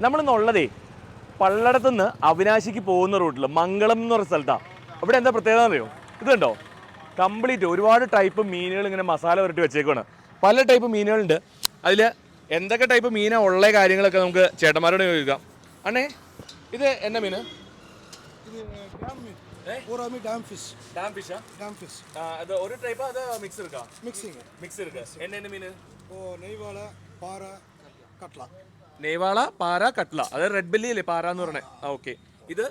നമ്മളിന്നുള്ളതേ പള്ളടത്തുനിന്ന് അവിനാശിക്ക് പോകുന്ന റൂട്ടിൽ മംഗളം എന്ന് പറഞ്ഞ സ്ഥലത്താണ്. അവിടെ എന്താ പ്രത്യേകത അറിയോ? ഇത് കണ്ടോ, കംപ്ലീറ്റ് ഒരുപാട് ടൈപ്പ് മീനുകൾ ഇങ്ങനെ മസാല പുരട്ടി വെച്ചേക്കാണ്. പല ടൈപ്പ് മീനുകളുണ്ട്. അതിൽ എന്തൊക്കെ ടൈപ്പ് മീനാണ് ഉള്ള കാര്യങ്ങളൊക്കെ നമുക്ക് ചേട്ടന്മാരോട് ചോദിക്കാം. അണ്ണേ, ഇത് എന്നാ മീന്? ഒരു ടൈപ്പ് അത് മിക്സ് എടുക്കാം. മിക്സ് എടുക്കാം. എന്നെ മീന്? നെയ്വാള, പാര, കട്ട്ല. അത് റെഡ് ബെല്ലി അല്ലേ പാര എന്ന് പറഞ്ഞേ? ഓക്കെ. ഇത്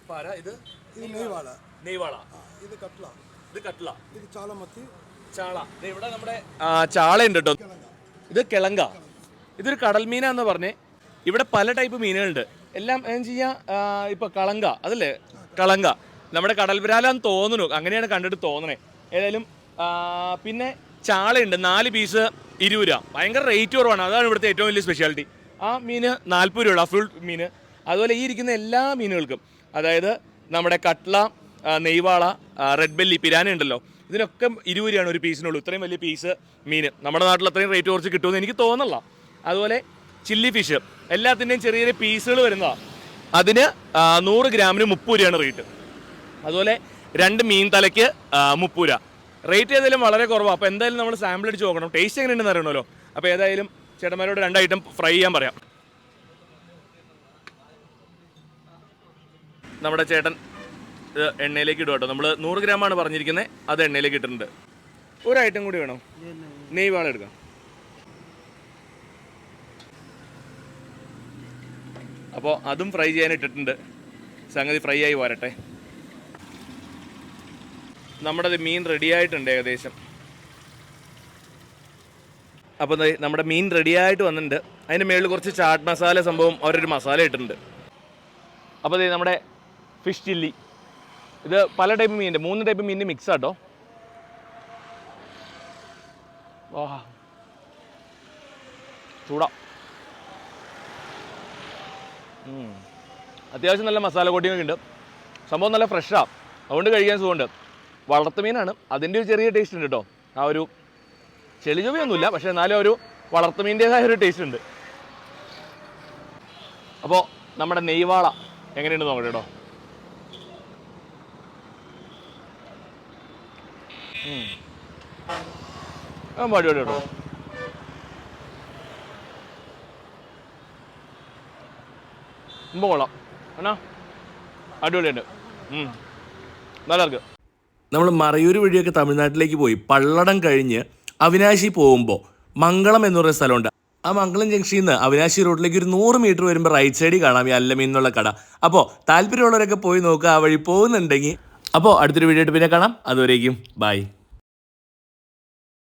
പാര, ഇത് നെയ്വാള, ഇത് കട്ട്ല, ഇത് ചാള. ഇവിടെ നമ്മുടെ ചാള ഉണ്ട് കേട്ടോ. ഇത് കിളങ്ക. ഇതൊരു കടൽ മീനാന്ന് പറഞ്ഞേ. ഇവിടെ പല ടൈപ്പ് മീനുകളുണ്ട്. എല്ലാം എന്താ ചെയ്യാ, ഇപ്പൊ കളങ്ക അതല്ലേ, കളങ്ക നമ്മുടെ കടൽവിരാലാന്ന് തോന്നുന്നു, അങ്ങനെയാണ് കണ്ടിട്ട് തോന്നണേ. ഏതായാലും പിന്നെ ചാളയുണ്ട്. 4 പീസ് 20 രൂപ. ഭയങ്കര റേറ്റ് കുറവാണ്. അതാണ് ഇവിടുത്തെ ഏറ്റവും വലിയ സ്പെഷ്യാലിറ്റി. ആ മീന് 40 രൂപയുള്ള ഫുൾ മീന്. അതുപോലെ ഈ ഇരിക്കുന്ന എല്ലാ മീനുകൾക്കും, അതായത് നമ്മുടെ കട്ട്ല, നെയ്വാള, റെഡ് ബെല്ലി, പിരാന ഉണ്ടല്ലോ, ഇതിനൊക്കെ 20 രൂപയാണ് ഒരു പീസിനുള്ളൂ. ഇത്രയും വലിയ പീസ് മീൻ നമ്മുടെ നാട്ടിൽ അത്രയും റേറ്റ് കുറച്ച് കിട്ടുമെന്ന് എനിക്ക് തോന്നുന്നില്ല. അതുപോലെ ചില്ലി ഫിഷ് എല്ലാത്തിൻ്റെയും ചെറിയ ചെറിയ പീസുകൾ വരുന്നതാണ്. അതിന് 100 ഗ്രാമിന് 30 രൂപയാണ് റേറ്റ്. അതുപോലെ 2 മീൻ തലയ്ക്ക് 30 രൂപ. റേറ്റ് ഏതായാലും വളരെ കുറവാണ്. അപ്പോൾ എന്തായാലും നമ്മൾ സാമ്പിൾ അടിച്ച് നോക്കണം, ടേസ്റ്റ് എങ്ങനെയുണ്ടെന്ന് അറിയണമല്ലോ. അപ്പോൾ ഏതായാലും ചേട്ടന്മാരോട് 2 ഐറ്റം ഫ്രൈ ചെയ്യാൻ പറയാം. നമ്മുടെ ചേട്ടൻ എണ്ണയിലേക്ക് ഇടും കേട്ടോ. നമ്മൾ 100 ഗ്രാമാണ് പറഞ്ഞിരിക്കുന്നത്, അത് എണ്ണയിലേക്ക് ഇട്ടിട്ടുണ്ട്. ഒരു ഐറ്റം കൂടി വേണം, നെയ്വാള എടുക്കാം. അപ്പോൾ അതും ഫ്രൈ ചെയ്യാൻ ഇട്ടിട്ടുണ്ട്. സംഗതി ഫ്രൈ ആയി വരട്ടെ. നമ്മുടെ മീൻ റെഡി ആയിട്ടുണ്ട് ഏകദേശം. അപ്പോൾ നമ്മുടെ മീൻ റെഡി ആയിട്ട് വന്നിട്ടുണ്ട്. അതിൻ്റെ മുകളിൽ കുറച്ച് ചാട്ട് മസാല സംഭവം അവരൊരു മസാല ഇട്ടിട്ടുണ്ട്. അപ്പോൾ നമ്മുടെ ഫിഷ് ചില്ലി, ഇത് പല ടൈപ്പ് മീനുണ്ട്, 3 ടൈപ്പ് മീനിൻ്റെ മിക്സ് ആട്ടോ. വാ, ചൂടാ. അത്യാവശ്യം നല്ല മസാല കോട്ടിങ്ങൊക്കെ ഉണ്ട്. സംഭവം നല്ല ഫ്രഷാണ്, അതുകൊണ്ട് കഴിക്കാൻ സുഖമുണ്ട്. വളർത്തുമീനാണ്, അതിൻ്റെ ഒരു ചെറിയ ടേസ്റ്റ് ഉണ്ട് കേട്ടോ. ആ ഒരു ചെളി ചൊവ്വയൊന്നുമില്ല, പക്ഷേ എന്നാലും ഒരു വളർത്തുമീൻ്റേതായ ഒരു ടേസ്റ്റ് ഉണ്ട്. അപ്പോൾ നമ്മുടെ നെയ്വാള എങ്ങനെയുണ്ട് നോക്കട്ടെ കേട്ടോ. അടിപൊളി കേട്ടോ. മുമ്പ് കൊള്ളാം എന്നാ, അടിപൊളിയുണ്ട്, നല്ല ഇருக்கு. നമ്മൾ മറയൂർ വഴിയൊക്കെ തമിഴ്നാട്ടിലേക്ക് പോയി പള്ളടം കഴിഞ്ഞ് അവിനാശി പോകുമ്പോൾ മംഗളം എന്ന് പറയുന്ന സ്ഥലമുണ്ട്. ആ മംഗളം ജംഗ്ഷനിൽ നിന്ന് അവിനാശി റോഡിലേക്ക് ഒരു 100 മീറ്റർ വരുമ്പോൾ റൈറ്റ് സൈഡിൽ കാണാം ഈ അല്ലമീൻ എന്നുള്ള കട. അപ്പോൾ താല്പര്യമുള്ളവരൊക്കെ പോയി നോക്കുക ആ വഴി പോകുന്നുണ്ടെങ്കിൽ. അപ്പോൾ അടുത്തൊരു വീഡിയോ ആയിട്ട് പിന്നെ കാണാം. അതുവരേക്കും ബൈ.